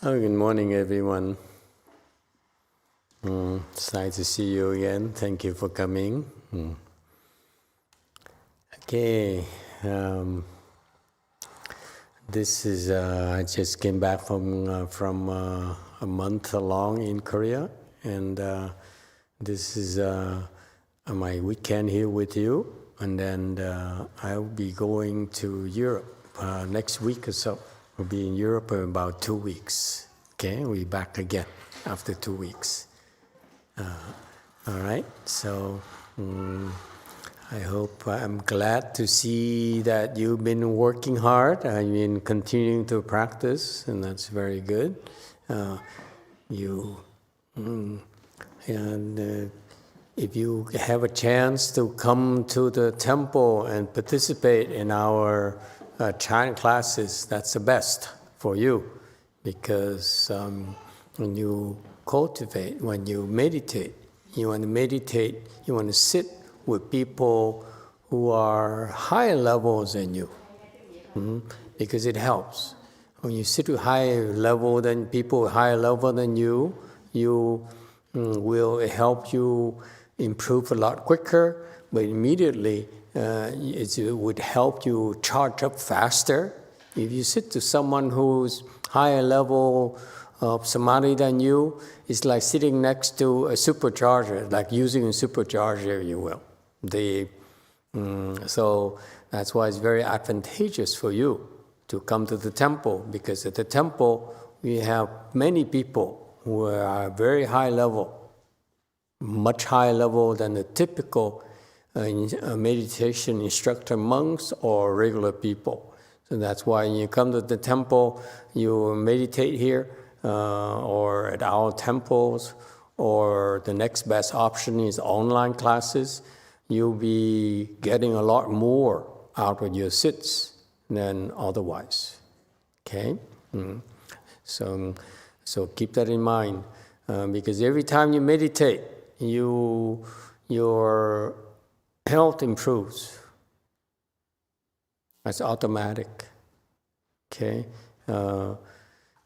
Oh, good morning, everyone. It's nice to see you again. Thank you for coming. Okay, this is I just came back from a month long in Korea, and this is my weekend here with you. And then I'll be going to Europe next week or so. We'll be in Europe for about 2 weeks. Okay, we'll be back again after 2 weeks. All right, so I'm glad to see that you've been working hard. I've been continuing to practice, and that's very good. If you have a chance to come to the temple and participate in our chant classes, that's the best for you, because when you cultivate, when you meditate, you want to sit with people who are higher levels than you, because it helps. When you sit with people higher level than you, will help you improve a lot quicker, but immediately it would help you charge up faster. If you sit to someone who's higher level of samadhi than you, it's like sitting next to a supercharger, like using a supercharger, if you will. So that's why it's very advantageous for you to come to the temple, because at the temple we have many people who are very high level, much higher level than the typical meditation instructor monks or regular people. So that's why when you come to the temple, you meditate here or at our temples, or the next best option is online classes. You'll be getting a lot more out of your sits than otherwise. Okay? So keep that in mind, because every time you meditate, your health improves. That's automatic. Okay?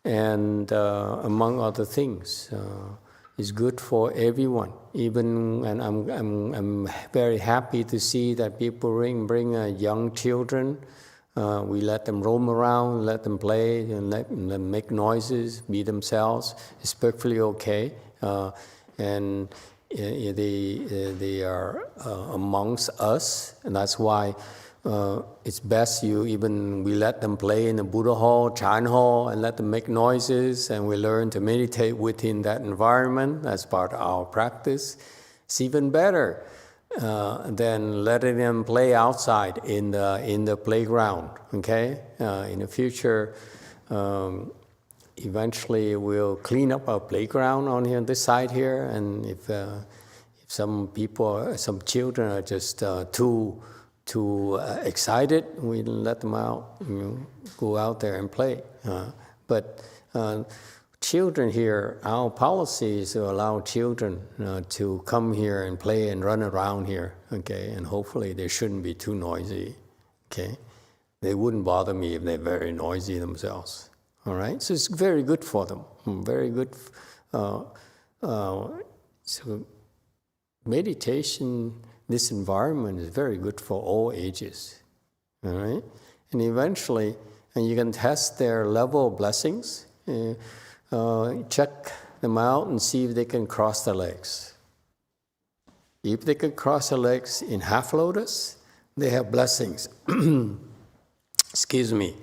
And among other things, it's good for everyone. And I'm very happy to see that people bring young children. We let them roam around, let them play, and let them make noises, be themselves. It's perfectly okay. And they are amongst us, and that's why it's best we let them play in the Buddha hall, Chan hall, and let them make noises, and we learn to meditate within that environment as part of our practice. It's even better than letting them play outside in the playground. Okay, in the future, eventually we'll clean up our playground on this side here, and if some children are just too excited, we let them out, go out there and play. But children here, our policy is to allow children to come here and play and run around here. Okay, and hopefully they shouldn't be too noisy. Okay, they wouldn't bother me if they're very noisy themselves. All right, so it's very good for them. Very good. So meditation, this environment is very good for all ages. All right, and eventually, and you can test their level of blessings. Check them out and see if they can cross their legs. If they can cross their legs in half lotus, they have blessings. Excuse me.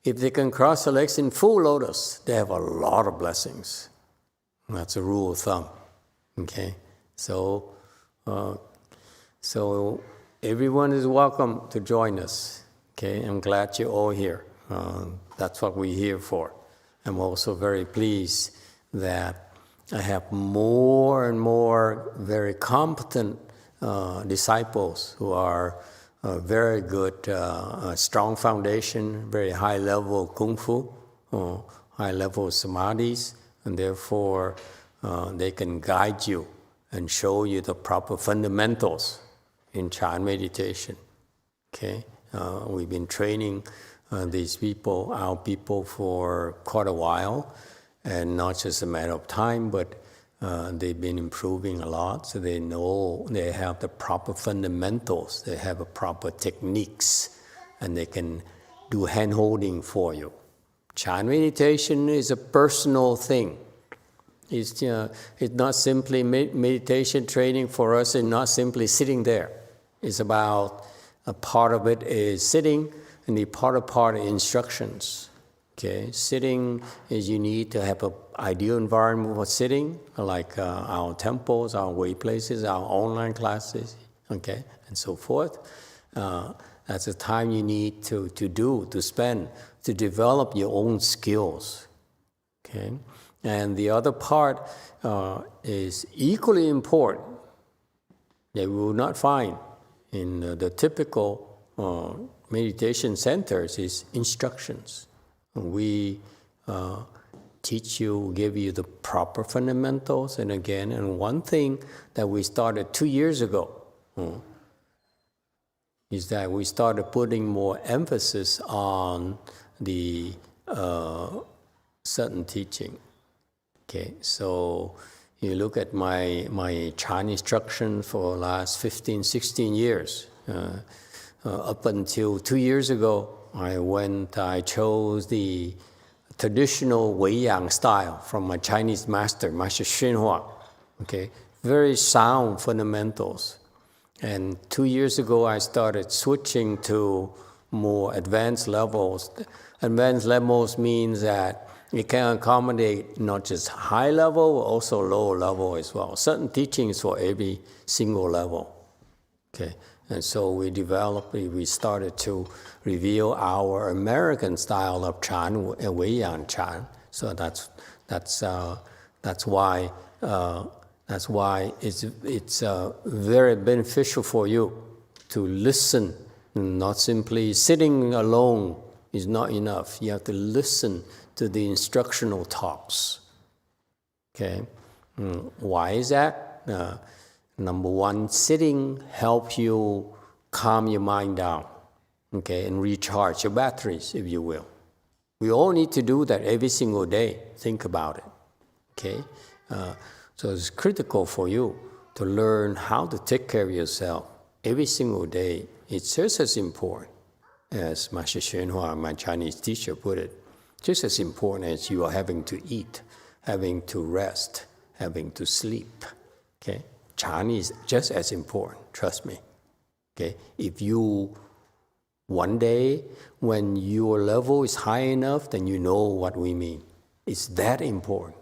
If they can cross their legs in full lotus, they have a lot of blessings. That's a rule of thumb. Okay, so everyone is welcome to join us. Okay, I'm glad you're all here. That's what we're here for. I'm also very pleased that I have more and more very competent disciples who are very good, strong foundation, very high level of kung fu, high level of samadhis, and therefore they can guide you and show you the proper fundamentals in Chan meditation. Okay, we've been training these people, our people, for quite a while, And not just a matter of time, but they've been improving a lot, so they know they have the proper fundamentals, they have a proper techniques, and they can do hand-holding for you. Chan meditation is a personal thing. It's not simply meditation training for us, and not simply sitting there. It's about a part of it is sitting, and the part instructions. Okay, sitting is you need to have an ideal environment for sitting, like our temples, our way places, our online classes, okay, and so forth. That's the time you need to spend, to develop your own skills, okay? And the other part is equally important that we will not find in the typical meditation centers is instructions. We teach you, give you the proper fundamentals, and one thing that we started 2 years ago is that we started putting more emphasis on the certain teaching. Okay, so you look at my Chinese instruction for the last 15, 16 years. Up until 2 years ago, I chose the traditional Wei-Yang style from my Chinese master, Master Xunhua. Okay, very sound fundamentals. And 2 years ago, I started switching to more advanced levels. Advanced levels means that it can accommodate not just high level, but also low level as well. Certain teachings for every single level. Okay, and so we started to reveal our American style of Chan, Wei-Yang Chan. So that's why it's very beneficial for you to listen. Not simply sitting alone is not enough. You have to listen to the instructional talks. Okay, why is that? Number one, sitting helps you calm your mind down, okay, and recharge your batteries, if you will. We all need to do that every single day. Think about it, okay? So it's critical for you to learn how to take care of yourself every single day. It's just as important as Master Xunhua, my Chinese teacher, put it, just as important as you are having to eat, having to rest, having to sleep, okay? Chan is just as important, trust me. Okay, if you, one day, when your level is high enough, then you know what we mean. It's that important.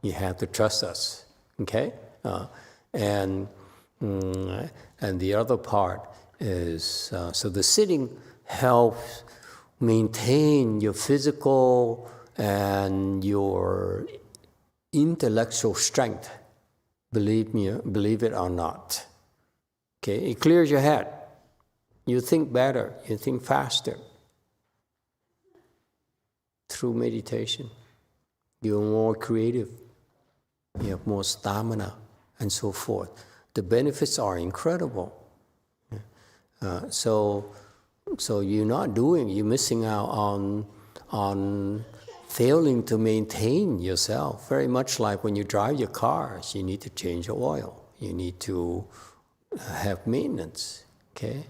You have to trust us, okay? And the other part is, so the sitting helps maintain your physical and your intellectual strength. Believe it or not. Okay, it clears your head. You think better, you think faster. Through meditation, you're more creative, you have more stamina, and so forth. The benefits are incredible. So you're missing out on failing to maintain yourself. Very much like when you drive your cars, you need to change your oil. You need to have maintenance, okay?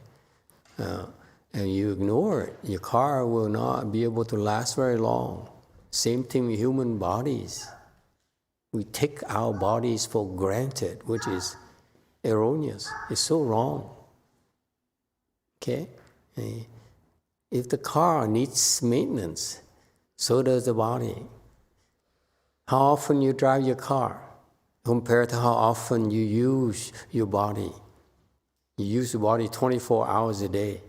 And you ignore it, your car will not be able to last very long. Same thing with human bodies. We take our bodies for granted, which is erroneous. It's so wrong, okay? If the car needs maintenance, so does the body. How often you drive your car compared to how often you use your body. You use your body 24 hours a day,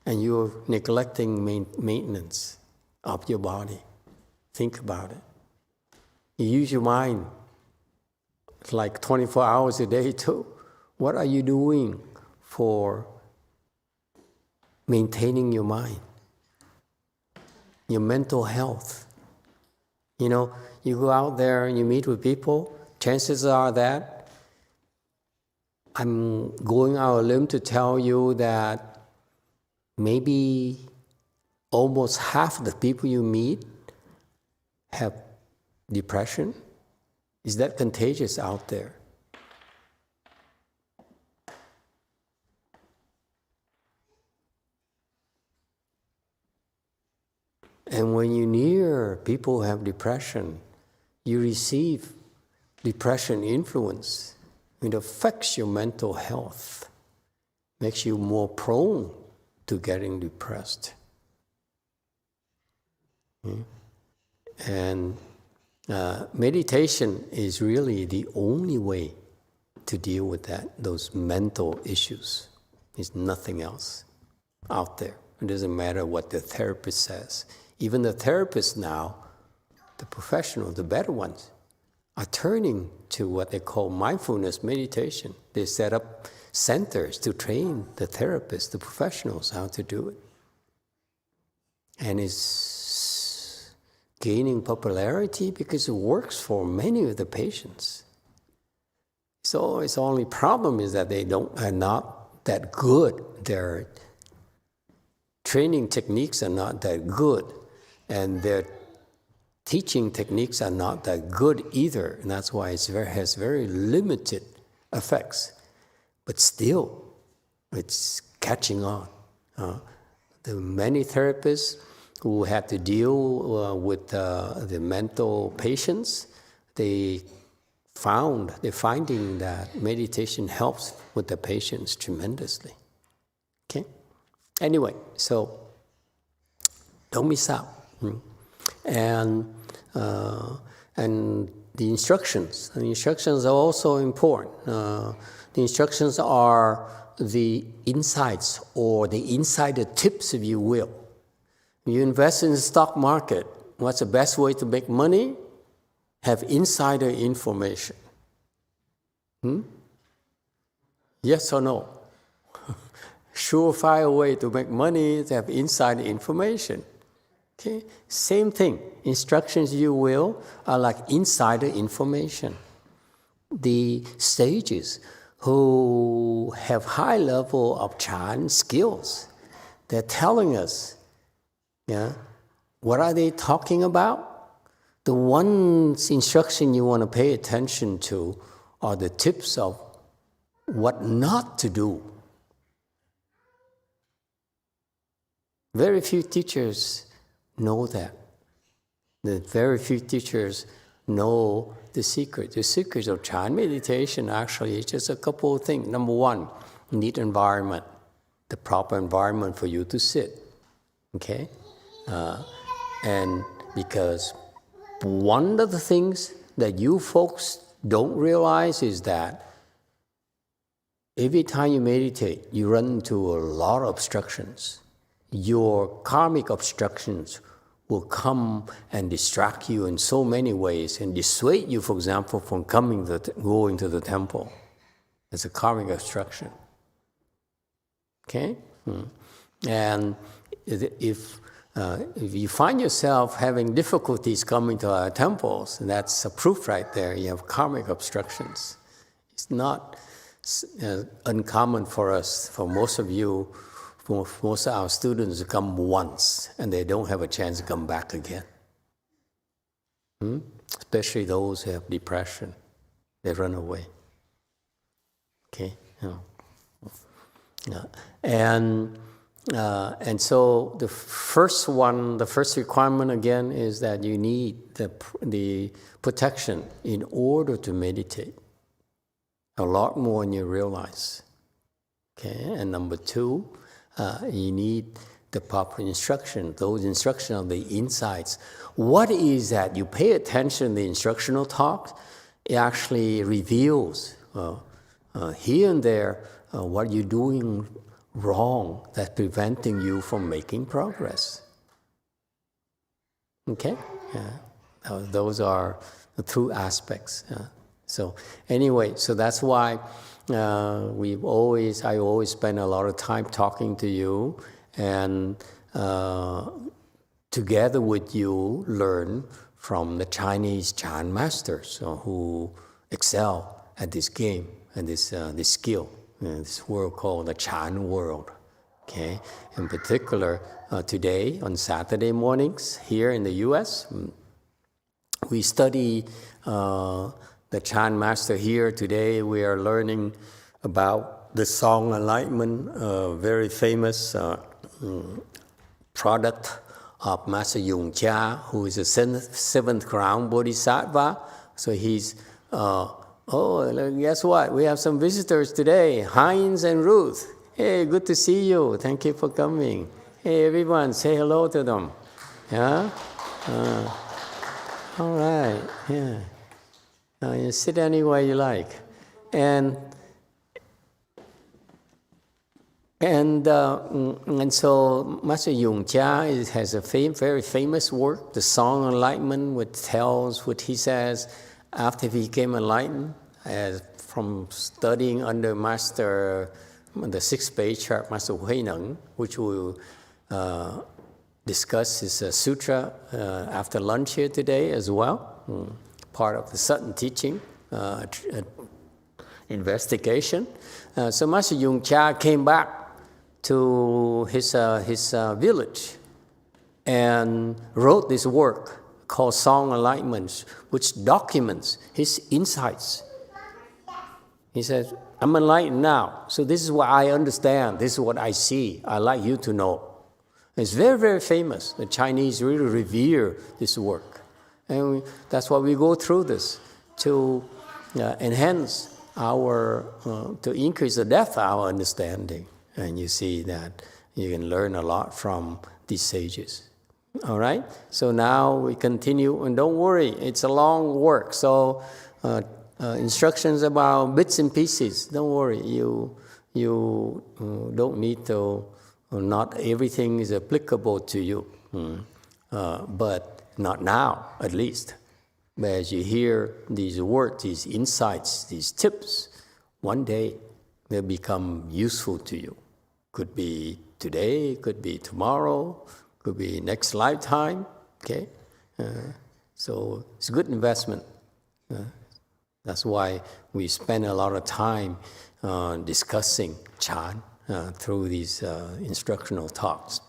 and you're neglecting maintenance of your body. Think about it. You use your mind like 24 hours a day too. What are you doing for maintaining your mind? Your mental health. You know, you go out there and you meet with people, chances are that I'm going out on a limb to tell you that maybe almost half of the people you meet have depression? Is that contagious out there? And when you near people who have depression, you receive depression influence. It affects your mental health, makes you more prone to getting depressed. And meditation is really the only way to deal with those mental issues. There's nothing else out there. It doesn't matter what the therapist says. Even the therapists now, the professionals, the better ones, are turning to what they call mindfulness meditation. They set up centers to train the therapists, the professionals, how to do it. And it's gaining popularity because it works for many of the patients. So its only problem is that they are not that good. Their training techniques are not that good. And their teaching techniques are not that good either, and that's why it has very limited effects. But still, it's catching on. The many therapists who have to deal with the mental patients, they're finding that meditation helps with the patients tremendously. Okay? Anyway, so don't miss out. And the instructions are also important. The instructions are the insights or the insider tips, if you will. You invest in the stock market, what's the best way to make money? Have insider information. Yes or no? Surefire way to make money is to have insider information. Okay? Same thing. Instructions, you will, are like insider information. The sages who have high level of Chan skills, they're telling us, what are they talking about? The one instruction you want to pay attention to are the tips of what not to do. Very few teachers know that. Very few teachers know the secret. The secrets of Chan meditation actually is just a couple of things. Number one, you need environment, the proper environment for you to sit. Okay? And because one of the things that you folks don't realize is that every time you meditate, you run into a lot of obstructions. Your karmic obstructions will come and distract you in so many ways and dissuade you, for example, from going to the temple. It's a karmic obstruction. Okay? And if you find yourself having difficulties coming to our temples, that's a proof right there. You have karmic obstructions. It's not uncommon for us, for most of you, for most of our students to come once and they don't have a chance to come back again. Especially those who have depression. They run away. Okay? And so the first requirement again is that you need the protection in order to meditate. A lot more than you realize. Okay? And number two, you need the proper instruction. Those instructions are the insights. What is that? You pay attention to the instructional talk, it actually reveals here and there what you're doing wrong that's preventing you from making progress. Okay? Those are the two aspects. So anyway, so that's why I always spend a lot of time talking to you and together with you learn from the Chinese Chan masters who excel at this game and this skill, this world called the Chan world. Okay, in particular today on Saturday mornings here in the U.S., we study the Chan Master here today. We are learning about the song Enlightenment, a very famous product of Master Yung Cha, who is a seventh crown Bodhisattva. So he's, guess what? We have some visitors today, Heinz and Ruth. Hey, good to see you. Thank you for coming. Hey, everyone, say hello to them. Yeah? All right, yeah. You sit anywhere you like. And so Master Yung Cha has a very famous work, the Song Enlightenment, which tells what he says after he became enlightened, from studying under Master, the sixth patriarch, Master Hui Neng, which we'll discuss his sutra after lunch here today as well, part of the Sutton teaching investigation. So Master Yung Cha came back to his village and wrote this work called Song Enlightenment, which documents his insights. He says, I'm enlightened now, so this is what I understand, this is what I see, I'd like you to know. It's very, very famous. The Chinese really revere this work. And that's why we go through this, to enhance to increase the depth of our understanding. And you see that you can learn a lot from these sages. All right? So now we continue, and don't worry, it's a long work. So instructions about bits and pieces, don't worry, you don't need to, not everything is applicable to you. But not now, at least. But as you hear these words, these insights, these tips, one day they'll become useful to you. Could be today, could be tomorrow, could be next lifetime, okay? So it's a good investment. That's why we spend a lot of time discussing Chan through these instructional talks.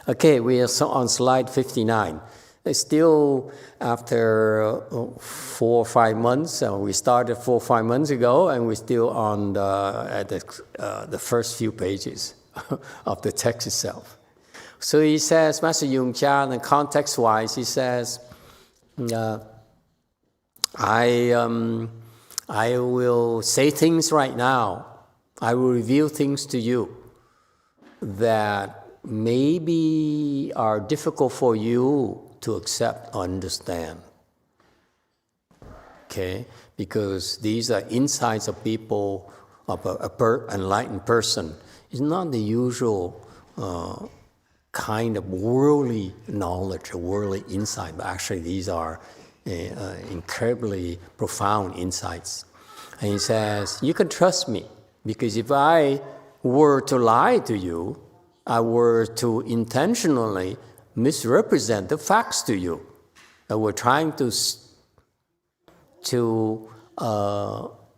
Okay, we are on slide 59. It's still after 4 or 5 months. We started 4 or 5 months ago, and we're still on at the first few pages of the text itself. So he says, Master Yung Cha, and context-wise, he says, I will say things right now. I will reveal things to you that maybe are difficult for you to accept or understand. Okay? Because these are insights of people, of an enlightened person. It's not the usual kind of worldly knowledge or worldly insight, but actually these are incredibly profound insights. And he says, you can trust me, because if I were to lie to you, I were to intentionally misrepresent the facts to you, that we're trying to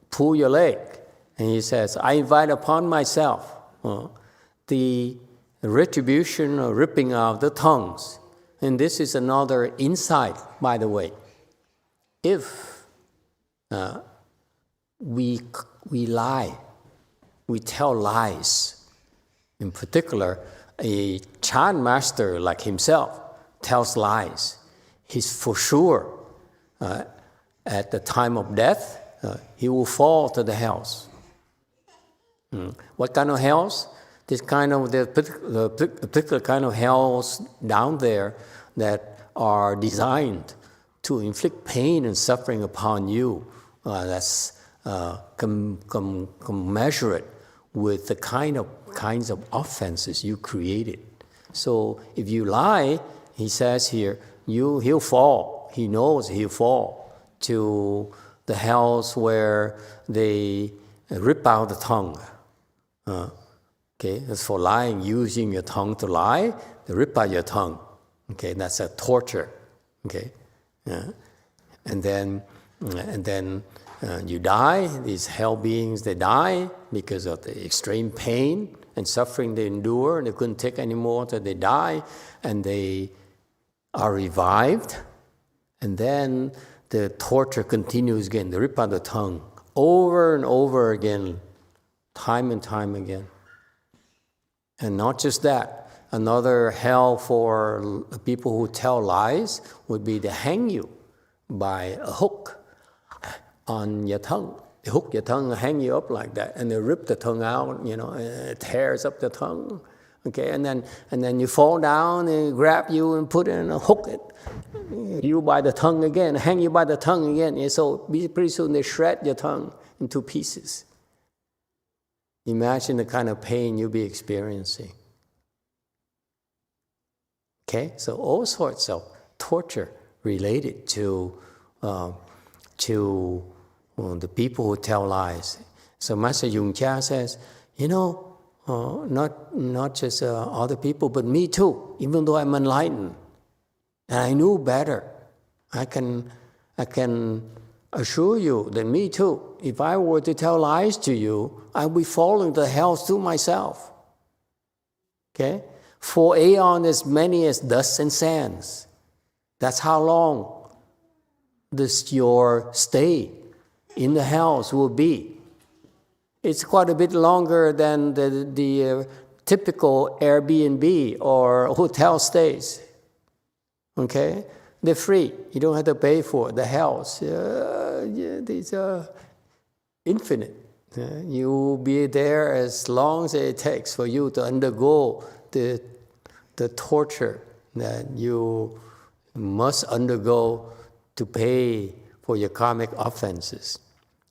pull your leg. And he says, I invite upon myself the retribution or ripping of the tongues. And this is another insight, by the way. If we lie, we tell lies. In particular, a Chan master like himself tells lies. He's for sure, at the time of death, he will fall to the hells. What kind of hells? This kind of the particular kind of hells down there that are designed to inflict pain and suffering upon you. That's commensurate with the kinds of offenses you created. So if you lie, he says here, he'll fall. He knows he'll fall to the hells where they rip out the tongue. Okay, that's for lying, using your tongue to lie. They rip out your tongue. Okay, that's a torture. Okay, and then you die. These hell beings, they die because of the extreme pain and suffering they endure, and they couldn't take anymore, so they die, and they are revived, and then the torture continues again. They rip out the tongue over and over again, time and time again. And not just that, another hell for people who tell lies would be to hang you by a hook on your tongue. They hook your tongue and hang you up like that, and they rip the tongue out, and it tears up the tongue. Okay, and then you fall down and grab you and put it in a hook you by the tongue again, hang you by the tongue again. And so pretty soon they shred your tongue into pieces. Imagine the kind of pain you'll be experiencing. Okay, so all sorts of torture related to the people who tell lies. So Master Yung Chia says, not just other people, but me too. Even though I'm enlightened and I knew better, I can assure you that me too. If I were to tell lies to you, I would be falling to hell to myself. Okay, for aeon as many as dust and sands. That's how long your stay in the hells will be. It's quite a bit longer than the typical Airbnb or hotel stays. Okay? They're free. You don't have to pay for it. The hells, these are infinite. You'll be there as long as it takes for you to undergo the torture that you must undergo to pay for your karmic offenses.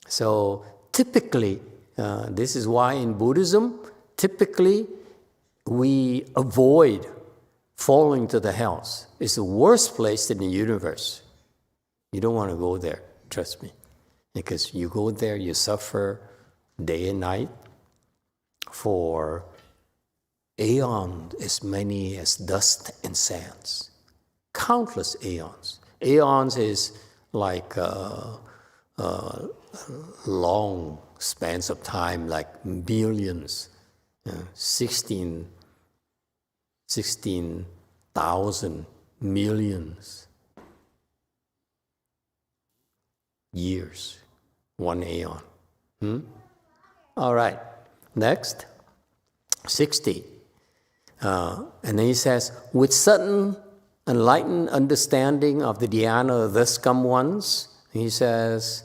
So typically, this is why in Buddhism, typically we avoid falling to the hells. It's the worst place in the universe. You don't want to go there, trust me. Because you go there, you suffer day and night for aeons, as many as dust and sands. Countless aeons. Aeons is like long spans of time, like billions, 16,000 millions years, one aeon. All right, next, 60. And then he says, with sudden enlightened understanding of the dhyana of thus come ones, he says,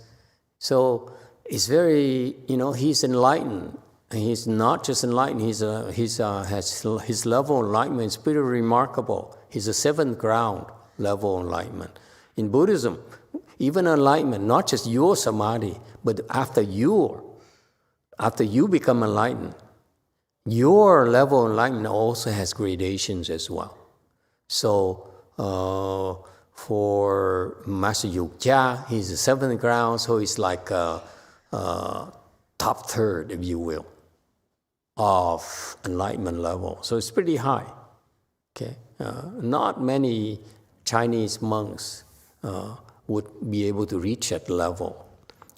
so it's very, he's enlightened. And he's not just enlightened, his level of enlightenment is pretty remarkable. He's a seventh ground level of enlightenment. In Buddhism, even enlightenment, not just your samadhi, but after you become enlightened, your level of enlightenment also has gradations as well. So for Master Yung Chia, he's the seventh ground, so he's like top third, if you will, of enlightenment level. So it's pretty high. Okay, not many Chinese monks would be able to reach that level.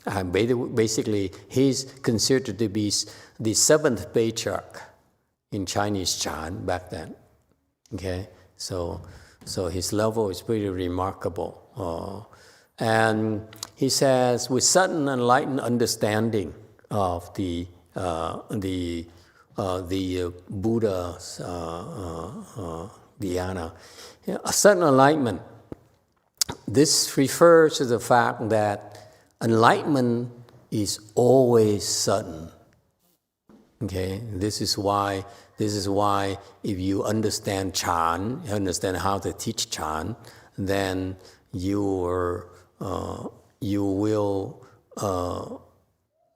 And basically, he's considered to be the seventh patriarch in Chinese Chan back then. Okay, so his level is pretty remarkable. And he says, with sudden enlightened understanding of the Buddha's dhyana, a sudden enlightenment. This refers to the fact that enlightenment is always sudden. Okay, this is why if you understand Chan, you understand how to teach Chan, then you will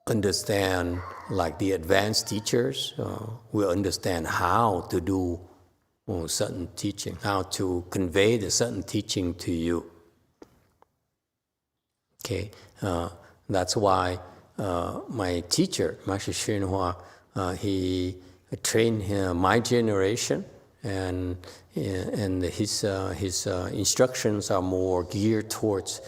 understand, like the advanced teachers will understand how to do certain teaching, how to convey the certain teaching to you. Okay, that's why my teacher, Master Xinhua, he trained my generation, and his instructions are more geared towards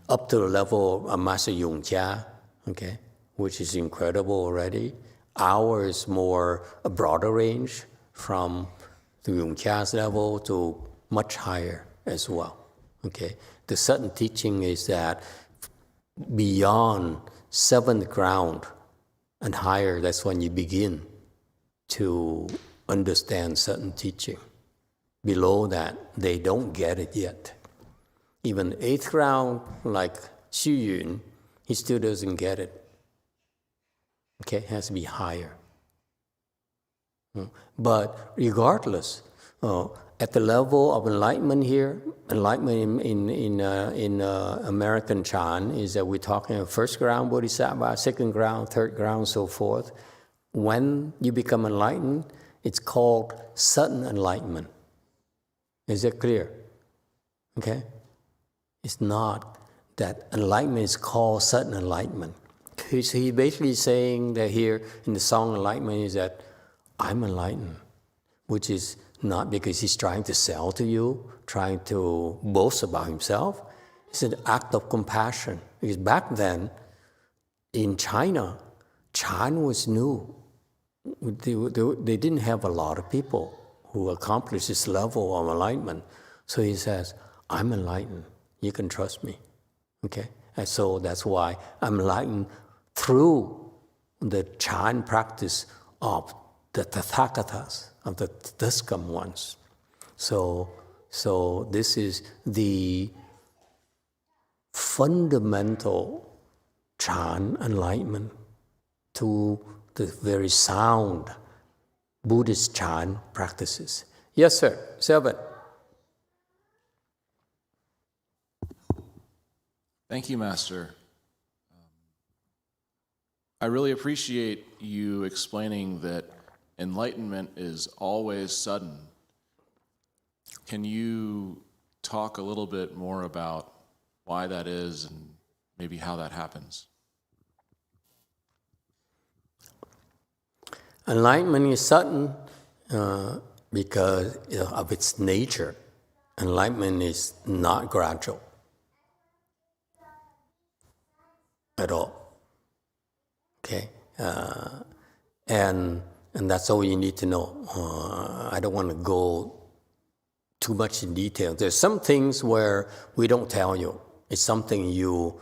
up to the level of Master Yung Chia, okay, which is incredible already. Ours more a broader range from the Yung Chia's level to much higher as well. Okay, the sudden teaching is that beyond seventh ground and higher, that's when you begin to understand sudden teaching. Below that, they don't get it yet. Even eighth ground, like Xu Yun, he still doesn't get it. Okay, it has to be higher. But regardless, at the level of enlightenment here, enlightenment in American Chan is that we're talking of first ground bodhisattva, second ground, third ground, so forth. When you become enlightened, it's called sudden enlightenment. Is that clear? Okay? It's not that enlightenment is called sudden enlightenment. He's basically saying that here in the song Enlightenment is that I'm enlightened, which is not because he's trying to sell to you, trying to boast about himself. It's an act of compassion. Because back then, in China, Chan was new. They didn't have a lot of people who accomplished this level of enlightenment. So he says, I'm enlightened. You can trust me. Okay? And so that's why I'm enlightened through the Chan practice of the Tathagatas, of the Tathagam ones. So this is the fundamental Chan enlightenment to the very sound Buddhist Chan practices. Yes, sir. 7. Thank you, Master. I really appreciate you explaining that enlightenment is always sudden. Can you talk a little bit more about why that is and maybe how that happens? Enlightenment is sudden because of its nature. Enlightenment is not gradual at all. Okay, and that's all you need to know. I don't want to go too much in detail. There's some things where we don't tell you. It's something you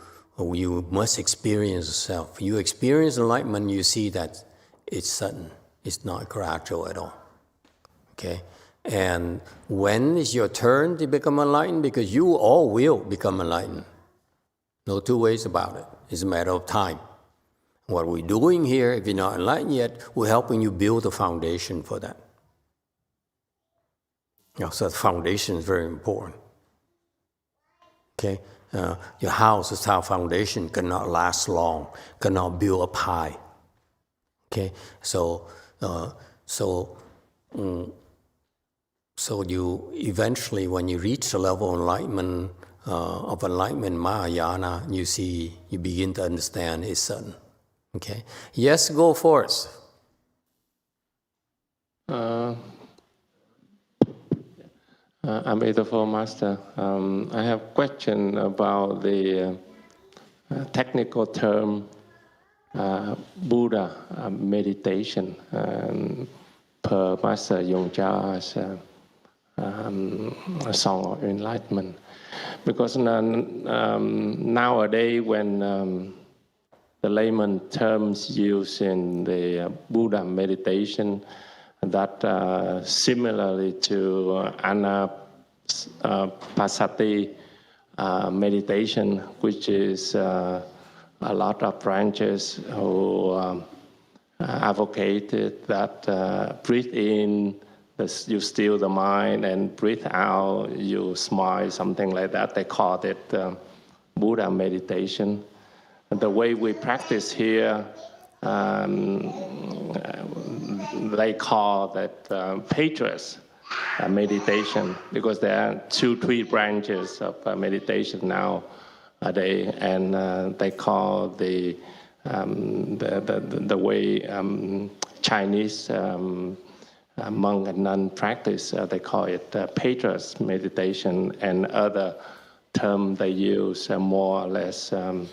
must experience yourself. You experience enlightenment, you see that it's sudden. It's not gradual at all. Okay, and when is your turn to become enlightened? Because you all will become enlightened. No two ways about it. It's a matter of time. What we're doing here, if you're not enlightened yet, we're helping you build a foundation for that. So the foundation is very important. Okay, your house without foundation cannot last long, cannot build up high. Okay, so you eventually, when you reach the level of enlightenment Mahayana, you begin to understand it's sudden. Okay. Yes, go forth. I'm Adolfo Master. I have a question about the technical term Buddha meditation per Master Yongjia's Song of Enlightenment. Because nowadays when the layman terms used in the Buddha meditation that similarly to Anapanasati meditation, which is a lot of branches who advocated that breathe in, you still the mind, and breathe out, you smile, something like that. They called it Buddha meditation. The way we practice here, they call that Patrus meditation, because there are 2-3 branches of meditation nowadays, and they call the way Chinese monk and nun practice, they call it Patrus meditation, and other term they use more or less the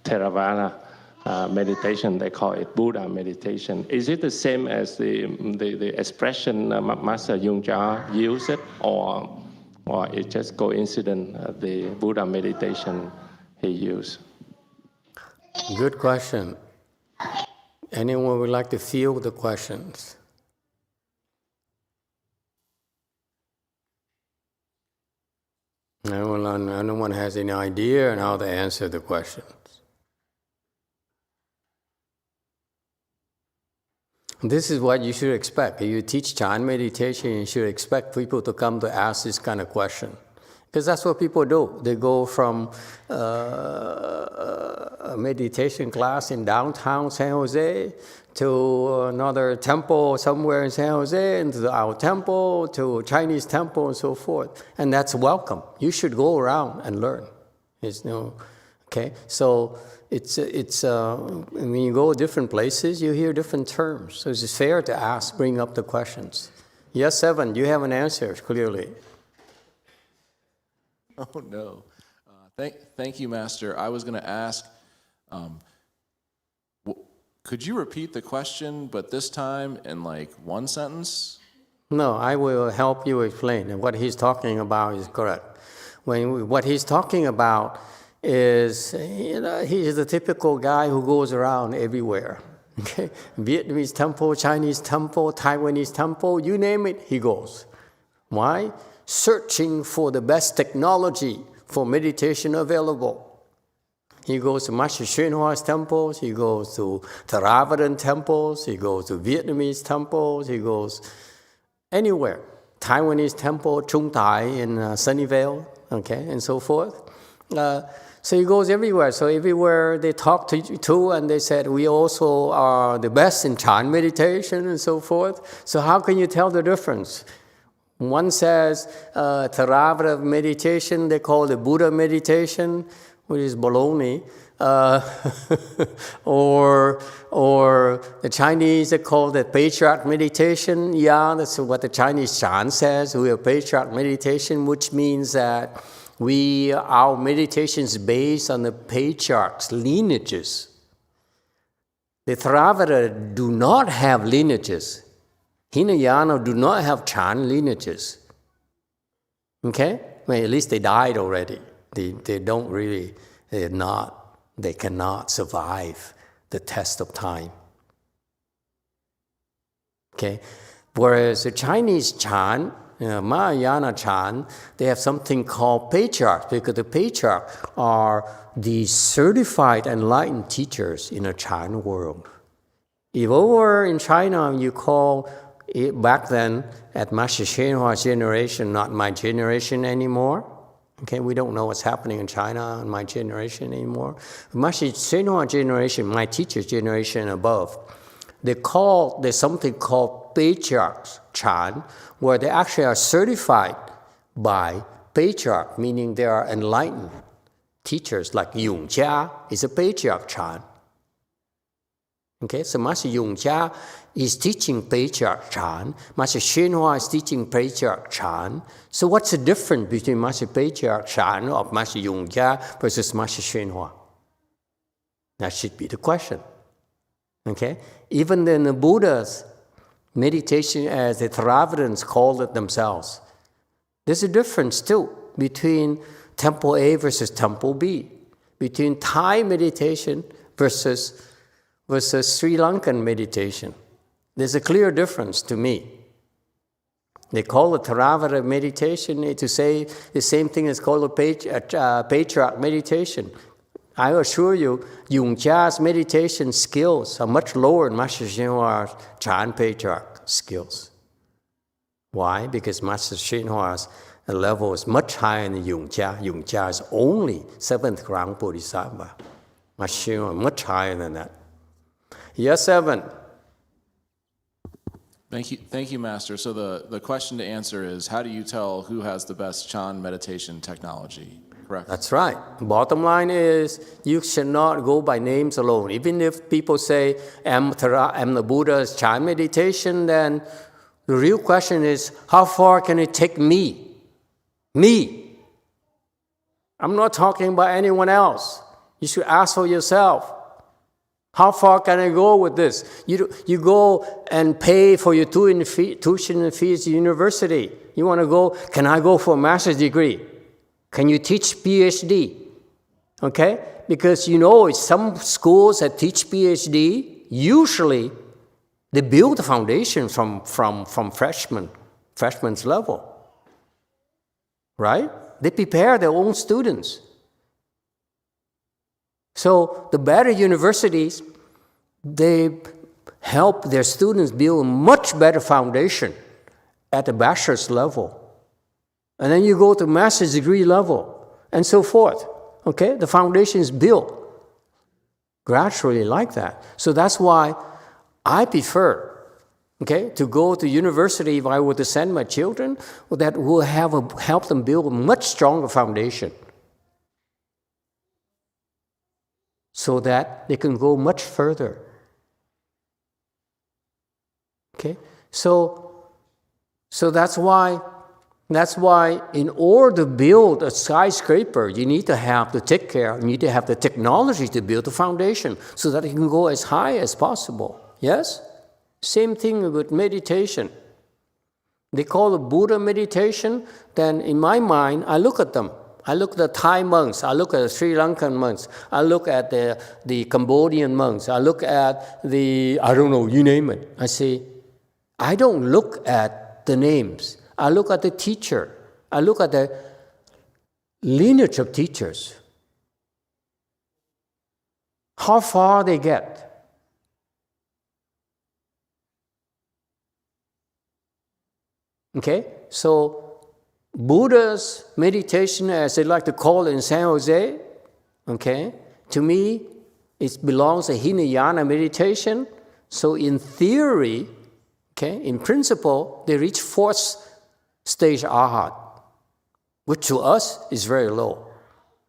Theravada meditation. They call it Buddha meditation. Is it the same as the expression Master Yung Cha used it, or it's just coincident the Buddha meditation he used? Good question. Anyone would like to field the questions? No one has any idea on how to answer the questions. This is what you should expect. If you teach Chan meditation, you should expect people to come to ask this kind of question. Because that's what people do. They go from a meditation class in downtown San Jose to another temple somewhere in San Jose, and to our temple, to a Chinese temple, and so forth. And that's welcome. You should go around and learn. Okay? So when you go different places, you hear different terms. So it's fair to bring up the questions. Yes, Seven, you have an answer, clearly. Oh, no. Thank you, Master. I was going to ask, could you repeat the question, but this time in like one sentence? No, I will help you explain. And what he's talking about is correct. What he's talking about is, he's the typical guy who goes around everywhere. Okay? Vietnamese temple, Chinese temple, Taiwanese temple, you name it, he goes. Why? Searching for the best technology for meditation available. He goes to Master Hsuan Hua's temples, he goes to Theravadan temples, he goes to Vietnamese temples, he goes anywhere. Taiwanese temple, Trung Tai in Sunnyvale, okay, and so forth. So he goes everywhere. So everywhere they talk to and they said, we also are the best in Chan meditation and so forth. So how can you tell the difference? One says Theravada meditation, they call it Buddha meditation, which is baloney. Or the Chinese, they call it patriarch meditation. Yeah, that's what the Chinese Chan says. We have patriarch meditation, which means that our meditation is based on the patriarchs' lineages. The Theravada do not have lineages. Hinayana do not have Chan lineages. Okay? Well, at least they died already. They cannot survive the test of time. Okay? Whereas the Chinese Chan, Mahayana Chan, they have something called patriarchs, because the patriarchs are the certified enlightened teachers in a Chan world. If over in China, you call it, back then, at Master Hsuan Hua's generation, not my generation anymore. Okay, we don't know what's happening in China in my generation anymore. Master Hsuan Hua's generation, my teacher's generation and above, there's something called patriarchs Chan, where they actually are certified by patriarch, meaning they are enlightened teachers, like Yung Cha is a patriarch Chan. Okay, so Master Yung Cha is teaching patriarch Chan. Master Hsuan Hua is teaching patriarch Chan. So what's the difference between Master Patriarch Chan of Master Yung Cha versus Master Hsuan Hua? That should be the question. Okay, even then the Buddha's meditation, as the Theravadins called it themselves, there's a difference too between Temple A versus Temple B, between Thai meditation versus Sri Lankan meditation. There's a clear difference to me. They call it Theravada meditation to say the same thing as called a patriarch meditation. I assure you, Yung Cha's meditation skills are much lower than Master Hsuan Hua's Chan patriarch skills. Why? Because Master Hsuan Hua's level is much higher than Yung Cha. Yung Cha is only 7th rank Bodhisattva. Master Hsuan Hua is much higher than that. Yes, Evan. Thank you, Master. So the question to answer is, how do you tell who has the best Chan meditation technology? Correct? That's right. Bottom line is, you should not go by names alone. Even if people say, I'm the Buddha's Chan meditation, then the real question is, how far can it take me? Me. I'm not talking about anyone else. You should ask for yourself. How far can I go with this? You go and pay for your tuition fees at university. You want to go, can I go for a master's degree? Can you teach PhD? Okay? Because some schools that teach PhD, usually they build the foundation from freshman's level. Right? They prepare their own students. So the better universities, they help their students build a much better foundation at the bachelor's level. And then you go to master's degree level and so forth. Okay? The foundation is built gradually like that. So that's why I prefer, to go to university if I were to send my children, that will help them build a much stronger foundation, so that they can go much further. Okay? So that's why in order to build a skyscraper, you need to have the technology to build the foundation so that it can go as high as possible. Yes? Same thing with meditation. They call it Buddha meditation. Then in my mind, I look at them. I look at the Thai monks. I look at the Sri Lankan monks. I look at the Cambodian monks. I look at you name it. I say, I don't look at the names. I look at the teacher. I look at the lineage of teachers. How far they get. Okay? So Buddha's meditation, as they like to call it in San Jose, to me, it belongs to Hinayana meditation. So in theory, in principle, they reach fourth stage arhat, which to us is very low.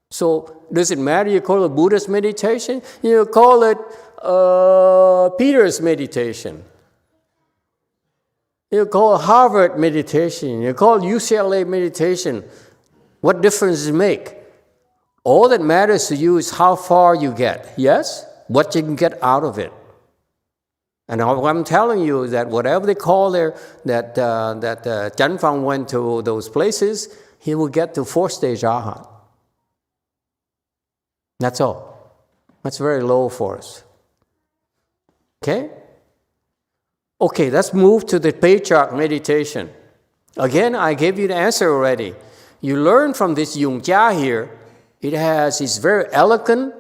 So does it matter you call it Buddha's meditation? You call it Peter's meditation. You call Harvard meditation. You call UCLA meditation. What difference does it make? All that matters to you is how far you get. Yes? What you can get out of it. And what I'm telling you is that whatever they call there, that Chan Phong went to those places, he will get to fourth stage arhat. That's all. That's very low for us. Okay, let's move to the patriarch meditation. Again, I gave you the answer already. You learn from this Yung Jia here. It's very eloquent.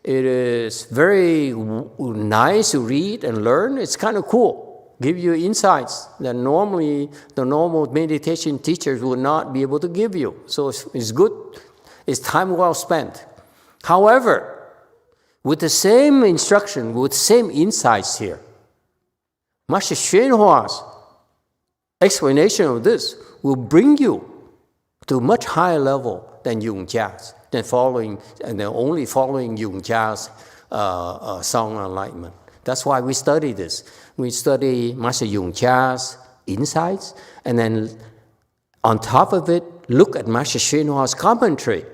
It is very nice to read and learn. It's kind of cool. Give you insights that normally the normal meditation teachers would not be able to give you. So it's good. It's time well spent. However, with the same instruction, with the same insights here, Master Hsuan Hua's explanation of this will bring you to a much higher level than Yung Jia's, than only following Yung Jia's Song of Enlightenment. That's why we study this. We study Master Yung Jia's insights, and then on top of it, look at Master Hsuan Hua's commentary.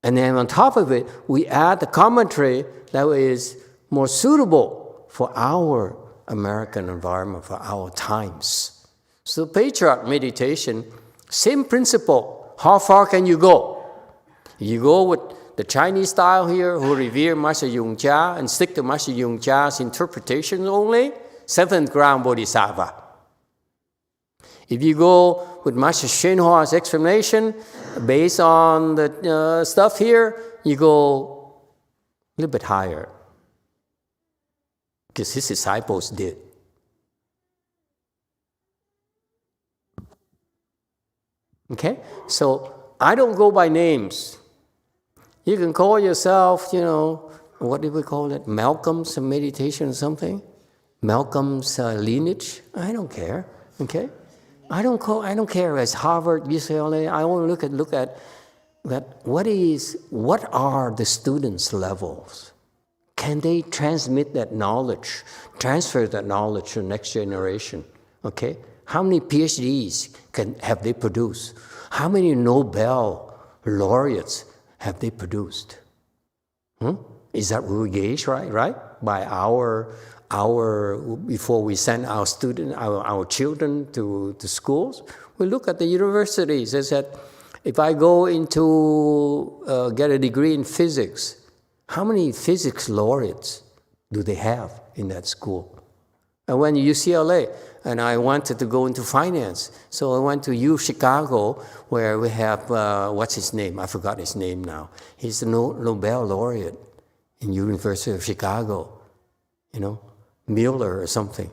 And then on top of it, we add the commentary that is more suitable for our American environment, for our times. So patriarch meditation, same principle. How far can you go? You go with the Chinese style here, who revere Master Yung Jia and stick to Master Yung Jia's interpretation only, seventh ground bodhisattva. If you go with Master Hsuan Hua's explanation, based on the stuff here, you go a little bit higher. Because his disciples did. So I don't go by names. You can call yourself, what do we call it? Malcolm's meditation or something? Malcolm's lineage? I don't care. I don't care as Harvard, UCLA. I want to look at what are the students' levels? Can they transmit that knowledge, transfer that knowledge to the next generation? How many PhDs have they produced? How many Nobel laureates have they produced? Is that we gauge, right? By our before we send our students, our children to schools, we look at the universities. They said, if I go into get a degree in physics, how many physics laureates do they have in that school? I went to UCLA, and I wanted to go into finance. So I went to U Chicago, where we have, what's his name? I forgot his name now. He's a Nobel laureate in University of Chicago, Mueller or something.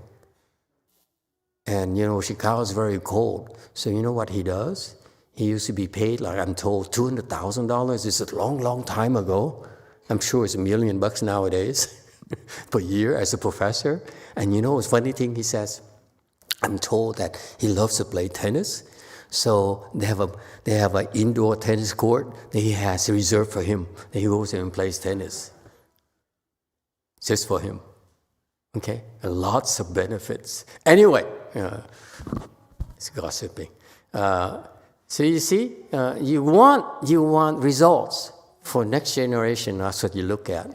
And, Chicago is very cold. So you know what he does? He used to be paid, like I'm told, $200,000. It's a long, long time ago. I'm sure it's $1 million nowadays per year as a professor. And a funny thing he says, I'm told that he loves to play tennis. So they have an indoor tennis court that he has reserved for him. That he goes there and plays tennis. Just for him. Okay? Lots of benefits. Anyway, it's gossiping. So you see, you want results for next generation. That's what you look at.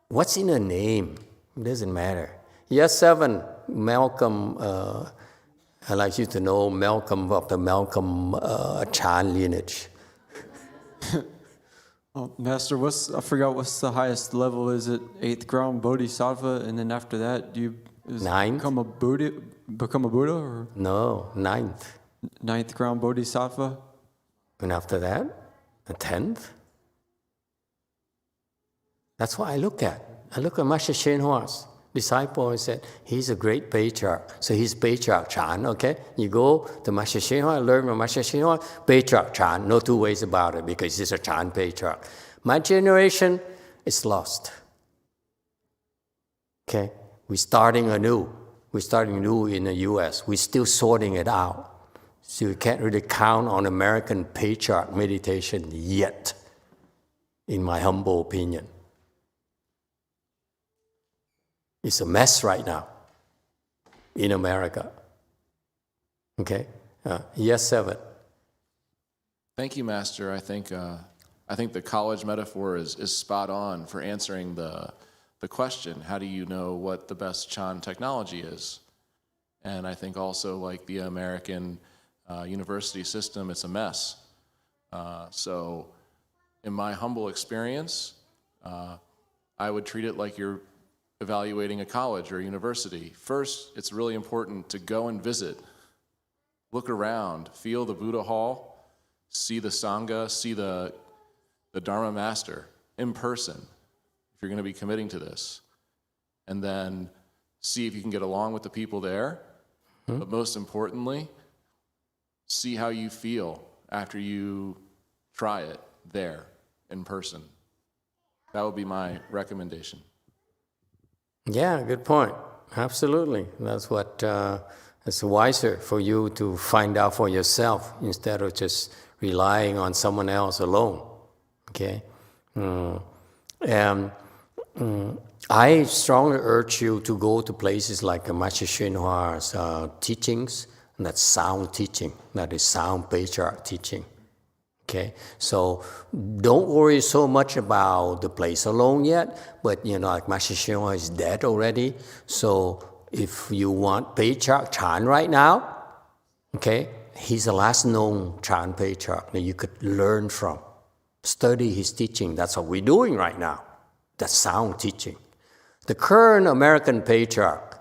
What's in a name? It doesn't matter. Yes, 7, Malcolm. I'd like you to know Malcolm of the Malcolm Chan lineage. Master, I forgot what's the highest level. Is it 8th ground Bodhisattva, and then after that, do you 9th? Become a Buddha, or no, 9th. 9th ground Bodhisattva, and after that, the 10th. That's what I look at. I look at Master Shen Hua's disciple and said, he's a great patriarch. So he's patriarch Chan, okay? You go to Master Shen Hua, learn from Master Shen Hua, patriarch Chan, no two ways about it, because he's a Chan patriarch. My generation is lost. Okay? We're starting anew. We're starting anew in the U.S. We're still sorting it out. So you can't really count on American patriarch meditation yet, in my humble opinion. It's a mess right now in America. Okay? Yes, 7. Thank you, Master. I think the college metaphor is spot on for answering the question, how do you know what the best Chan technology is? And I think also, like the American university system, it's a mess. So in my humble experience, I would treat it like you're evaluating a college or a university. First, it's really important to go and visit. Look around, feel the Buddha Hall, see the Sangha, see the Dharma Master in person, if you're going to be committing to this. And then see if you can get along with the people there. But most importantly, see how you feel after you try it there in person. That would be my recommendation. Yeah, good point. Absolutely. That's what it's wiser for you to find out for yourself instead of just relying on someone else alone. Okay? I strongly urge you to go to places like Master Shen Hua's teachings, and that's sound teaching, that is sound patriarch teaching. Okay, so don't worry so much about the place alone yet, but like Master Shen Hua is dead already, so if you want patriarch Chan right now, okay, he's the last known Chan patriarch that you could learn from. Study his teaching, that's what we're doing right now. That's sound teaching. The current American patriarch,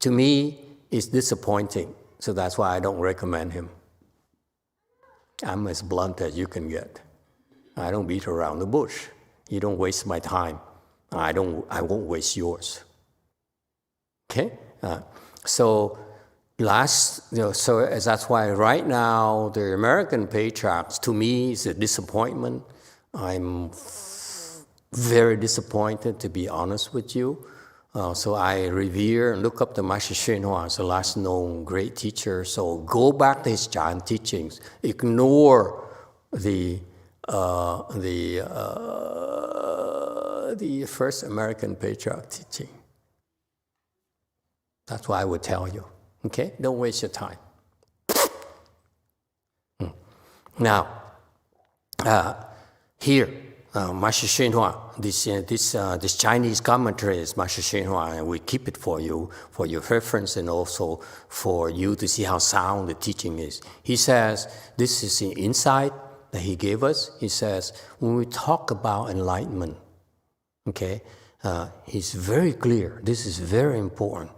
to me, is disappointing, so that's why I don't recommend him. I'm as blunt as you can get. I don't beat around the bush. You don't waste my time. I won't waste yours. Okay? So that's why right now the American patriarchs, to me, is a disappointment. I'm very disappointed, to be honest with you. So I revere and look up to Master Shen Hua as the last known great teacher. So go back to his Chan teachings. Ignore the first American patriarch teaching. That's what I would tell you. Okay? Don't waste your time. Now, here, Master Shenhua, this Chinese commentary is Master Shenhua, and we keep it for you, for your reference, and also for you to see how sound the teaching is. He says, this is the insight that he gave us. He says, when we talk about enlightenment, okay, he's very clear. This is very important.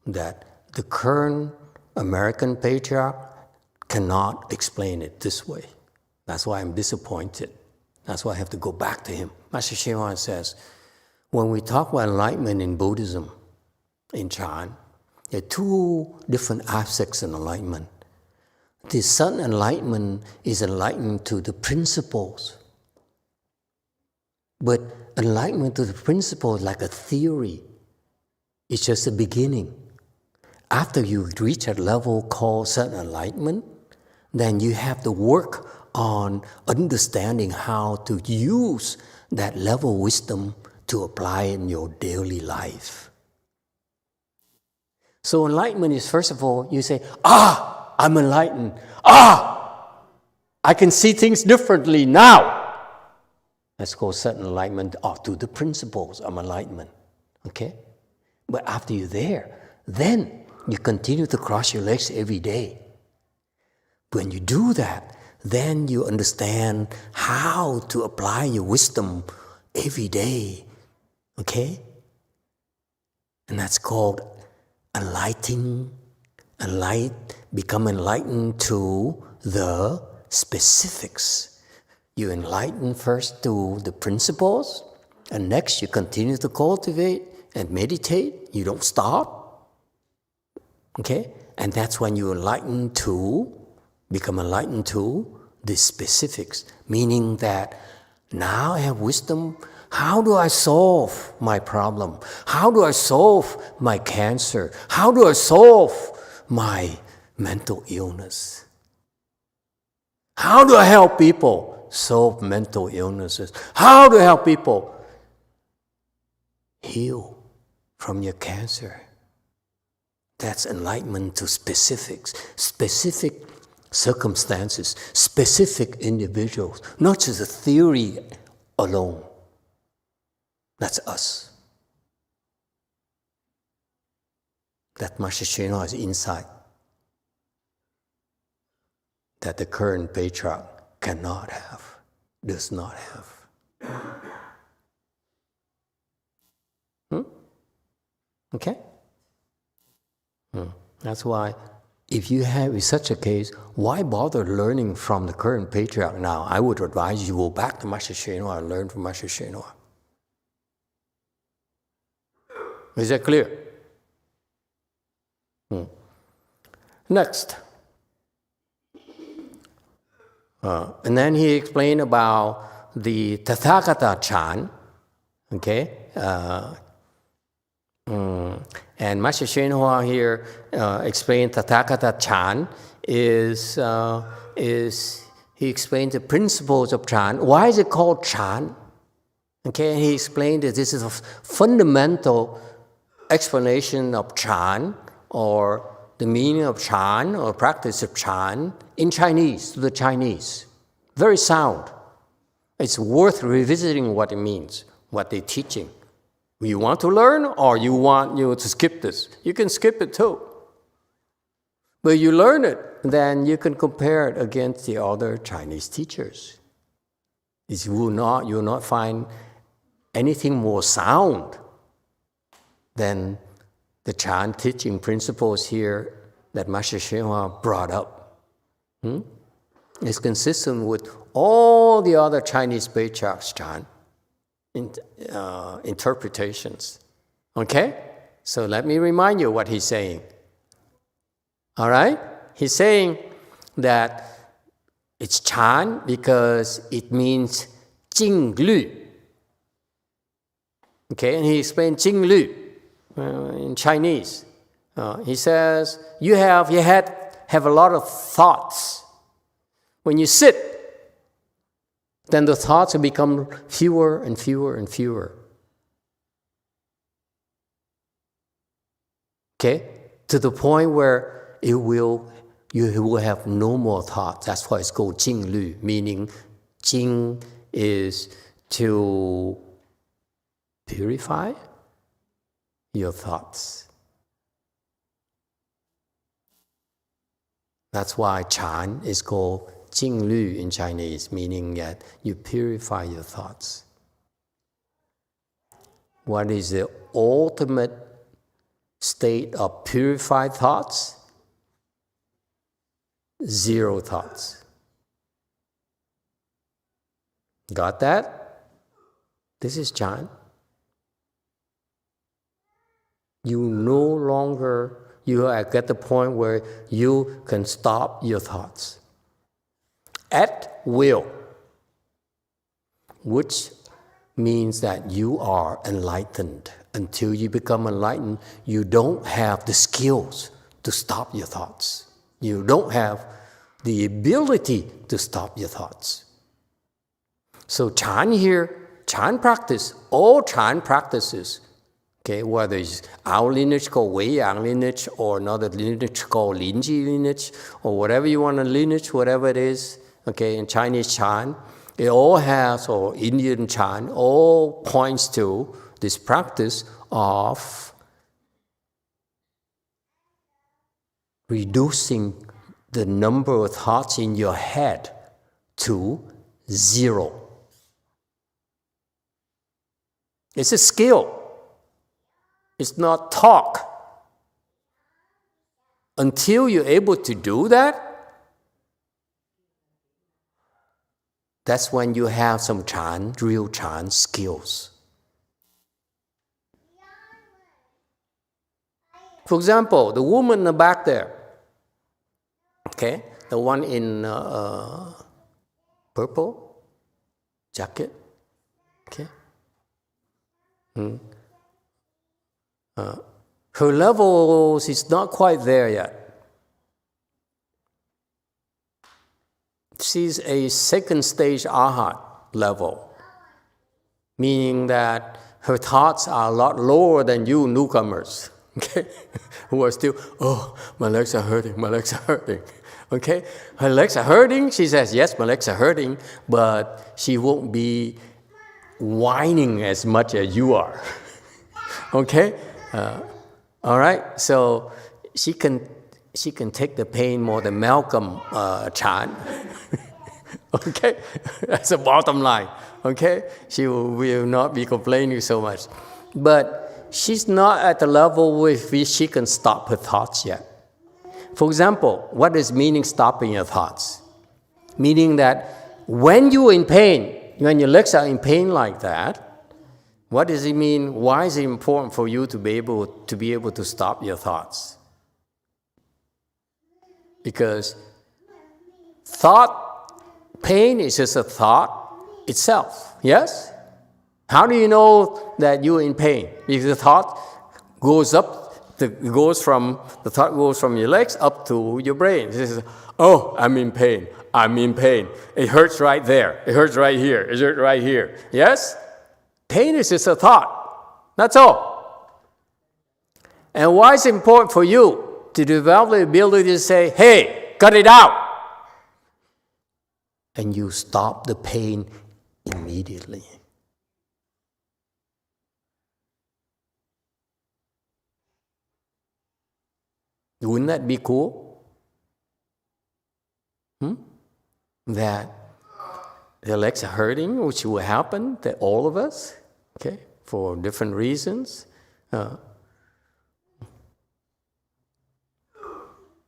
That the current American patriarch cannot explain it this way. That's why I'm disappointed. That's why I have to go back to him. Master Shenhua says, when we talk about enlightenment in Buddhism, in Chan, there are two different aspects of enlightenment. The sudden enlightenment is enlightenment to the principles. But enlightenment to the principles, like a theory, is just a beginning. After you reach a level called sudden enlightenment, then you have to work on understanding how to use that level of wisdom to apply in your daily life. So enlightenment is, first of all, you say, I'm enlightened. I can see things differently now. That's called sudden enlightenment to the principles of enlightenment. Okay? But after you're there, then you continue to cross your legs every day. When you do that, then you understand how to apply your wisdom every day. Okay? And that's called become enlightened to the specifics. You enlighten first to the principles, and next you continue to cultivate and meditate. You don't stop. Okay? And that's when you become enlightened to the specifics, meaning that now I have wisdom. How do I solve my problem? How do I solve my cancer? How do I solve my mental illness? How do I help people solve mental illnesses? How do I help people heal from your cancer? That's enlightenment to specifics, specific circumstances, specific individuals, not just a theory alone. That's us. That Master Shenhua's insight that the current patriarch cannot have, does not have. Okay? That's why, if you have such a case, why bother learning from the current patriarch now? I would advise you go back to Master Shenhua and learn from Master Shenhua. Is that clear? Next. And then he explained about the Tathagata Chan. Okay? And Master Shenhua here explained Tathagata Chan is he explained the principles of Chan. Why is it called Chan? Okay, and he explained that this is a fundamental explanation of Chan, or the meaning of Chan, or practice of Chan in Chinese, to the Chinese. Very sound. It's worth revisiting what it means, what they're teaching. You want to learn, or you want to skip this? You can skip it too. But you learn it, then you can compare it against the other Chinese teachers. You will not find anything more sound than the Chan teaching principles here that Master Shenhua brought up. It's consistent with all the other Chinese patriarchs' Chan interpretations. Okay? So let me remind you what he's saying. All right? He's saying that it's Chan because it means Jing Lu. Okay, and he explained Jing Lu in Chinese. He says, you have a lot of thoughts. When you sit, then the thoughts will become fewer and fewer and fewer. Okay? To the point where you you will have no more thoughts. That's why it's called Jing Lu, meaning Jing is to purify your thoughts. That's why Chan is called Jing Lu in Chinese, meaning that you purify your thoughts. What is the ultimate state of purified thoughts? Zero thoughts. Got that? This is Chan. You no longer, you are at the point where you can stop your thoughts at will, which means that you are enlightened. Until you become enlightened, you don't have the skills to stop your thoughts. You don't have the ability to stop your thoughts. So Chan here, Chan practice, all Chan practices, okay, whether it's our lineage called Wei Yang lineage or another lineage called Linji lineage or whatever you want to lineage, whatever it is, okay, in Chinese Chan, it all has, or Indian Chan, all points to this practice of reducing the number of thoughts in your head to zero. It's a skill. It's not talk. Until you're able to do that, that's when you have some Chan, real Chan skills. For example, the woman in the back there, okay, the one in purple jacket, okay. Her levels is not quite there yet. She's a second stage arhat level, meaning that her thoughts are a lot lower than you newcomers, okay, who are still, oh, my legs are hurting, my legs are hurting, okay. Her legs are hurting, she says, yes, my legs are hurting, but she won't be whining as much as you are, okay. All right, so she can take the pain more than Malcolm Chan. Okay, that's the bottom line. Okay, she will not be complaining so much, but she's not at the level with which she can stop her thoughts yet. For example, what is meaning stopping your thoughts? Meaning that when you're in pain, when your legs are in pain like that, what does it mean? Why is it important for you to be able to stop your thoughts? Because pain is just a thought itself, yes? How do you know that you're in pain? Because the thought goes up, the thought goes from your legs up to your brain. It says, oh, I'm in pain, I'm in pain. It hurts right there, it hurts right here, it hurts right here, yes? Pain is just a thought, that's all. And why is it important for you to develop the ability to say, hey, cut it out? And you stop the pain immediately. Wouldn't that be cool? That the legs are hurting, which will happen to all of us, okay, for different reasons.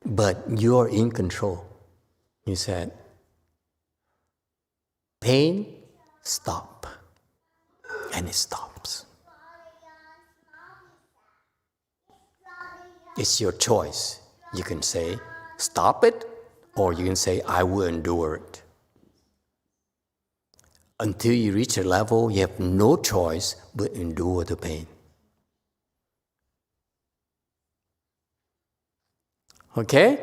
But you're in control. You said, pain, stop. And it stops. It's your choice. You can say, stop it, or you can say, I will endure it. Until you reach a level, you have no choice but endure the pain. Okay?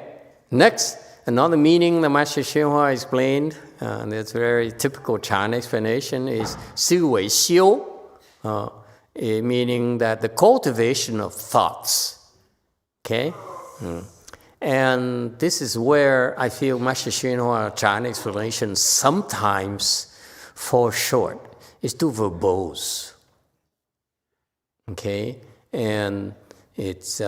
Next, another meaning the Master Xinhua explained, and it's a very typical Chan explanation, is 思维修, meaning that the cultivation of thoughts. Okay? And this is where I feel Master Hsuan Hua Chan explanation sometimes falls short. It's too verbose. Okay? And it's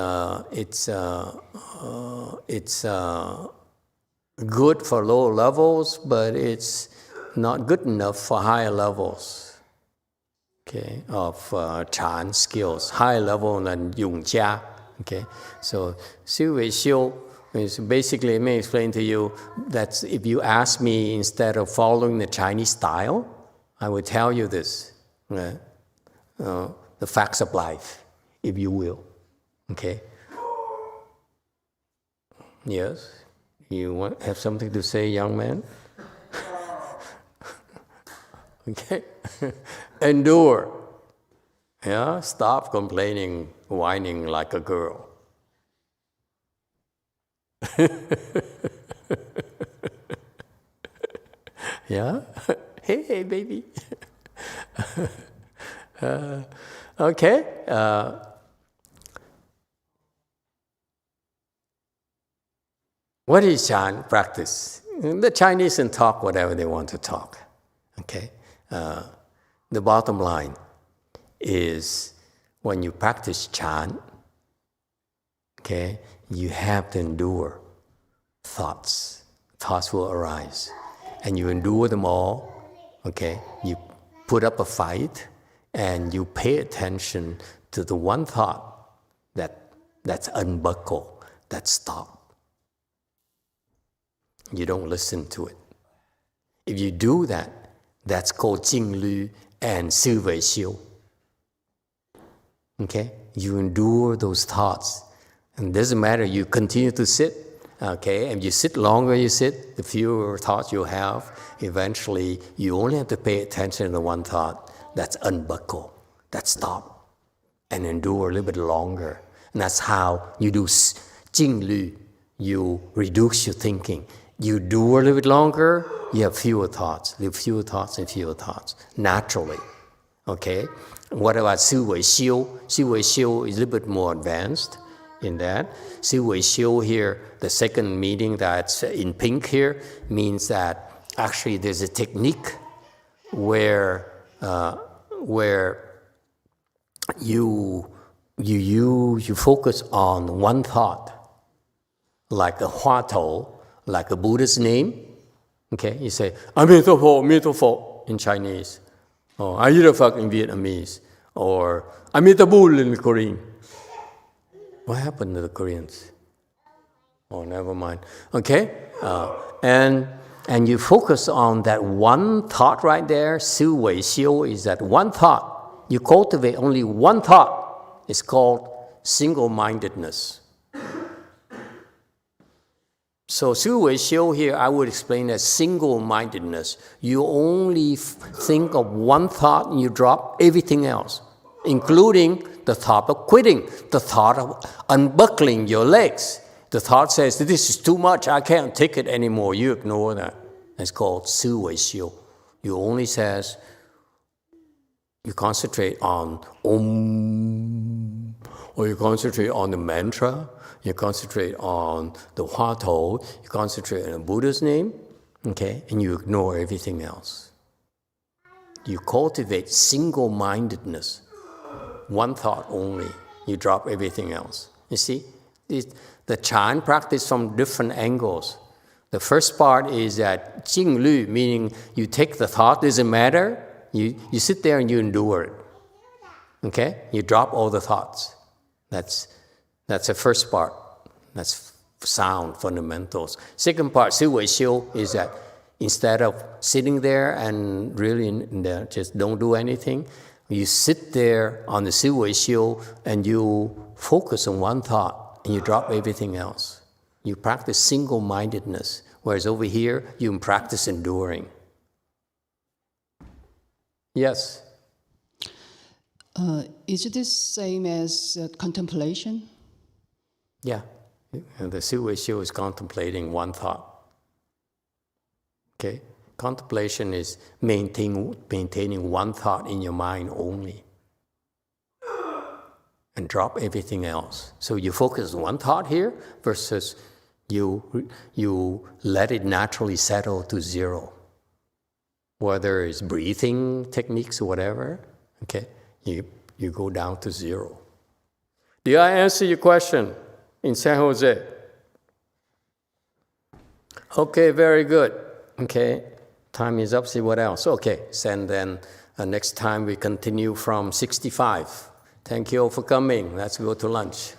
good for lower levels, but it's not good enough for higher levels, okay, of Chan skills, higher level than Yung Jia. Okay, so Siu Wei Xiu is basically, let me explain to you that if you ask me instead of following the Chinese style, I would tell you this, the facts of life, if you will. Okay. Yes. You have something to say, young man? Okay. Endure. Yeah. Stop complaining, whining like a girl. Yeah. Hey, baby. Okay. What is Chan practice? The Chinese can talk whatever they want to talk. Okay? The bottom line is when you practice Chan, okay, you have to endure thoughts. Thoughts will arise. And you endure them all. Okay? You put up a fight and you pay attention to the one thought that's unbuckled, that's stopped. You don't listen to it. If you do that, that's called Jing Lü and Siu Wei Xiu. Okay? You endure those thoughts. And it doesn't matter, you continue to sit. Okay? And you sit longer you sit, the fewer thoughts you have. Eventually, you only have to pay attention to the one thought that's unbuckled, that's stopped, and endure a little bit longer. And that's how you do Jing Lü. You reduce your thinking. You do a little bit longer, you have fewer thoughts, fewer thoughts and fewer thoughts, naturally. Okay? What about Siu Wei Xiu? Siu Wei Xiu is a little bit more advanced in that. Siu Wei Xiu here, the second meaning that's in pink here, means that actually there's a technique where you focus on one thought, like a Hua Tou, like a Buddha's name. Okay, you say, Amitabha, Amitabha in Chinese, or Ayirafak in Vietnamese, or Amitabha in Korean. What happened to the Koreans? Oh, never mind. Okay, and you focus on that one thought right there. Siu Wei Xiu is that one thought. You cultivate only one thought. It's called single-mindedness. So Siu Wei Xiu here, I would explain as single-mindedness. You only think of one thought and you drop everything else, including the thought of quitting, the thought of unbuckling your legs. The thought says, this is too much, I can't take it anymore. You ignore that. It's called Siu Wei Xiu. You only says, you concentrate on Om, or you concentrate on the mantra, you concentrate on the Hua Tou, you concentrate on Buddha's name, okay, and you ignore everything else. You cultivate single-mindedness, one thought only. You drop everything else. You see, the Chan practice from different angles. The first part is that Jing Lü, meaning you take the thought, doesn't matter, you sit there and you endure it. Okay? You drop all the thoughts. That's the first part. That's sound fundamentals. Second part, Siu Wei Xiu, is that instead of sitting there and really just don't do anything, you sit there on the Siu Wei Xiu and you focus on one thought and you drop everything else. You practice single-mindedness, whereas over here you practice enduring. Yes? Is it the same as contemplation? Yeah. And the Siu Wei Xiu is contemplating one thought. Okay? Contemplation is maintaining one thought in your mind only. And drop everything else. So you focus on one thought here versus You let it naturally settle to zero. Whether it's breathing techniques or whatever, okay, you go down to zero. Did I answer your question in San Jose? Okay, very good. Okay, time is up. See what else? Okay, and then next time we continue from 65. Thank you all for coming. Let's go to lunch.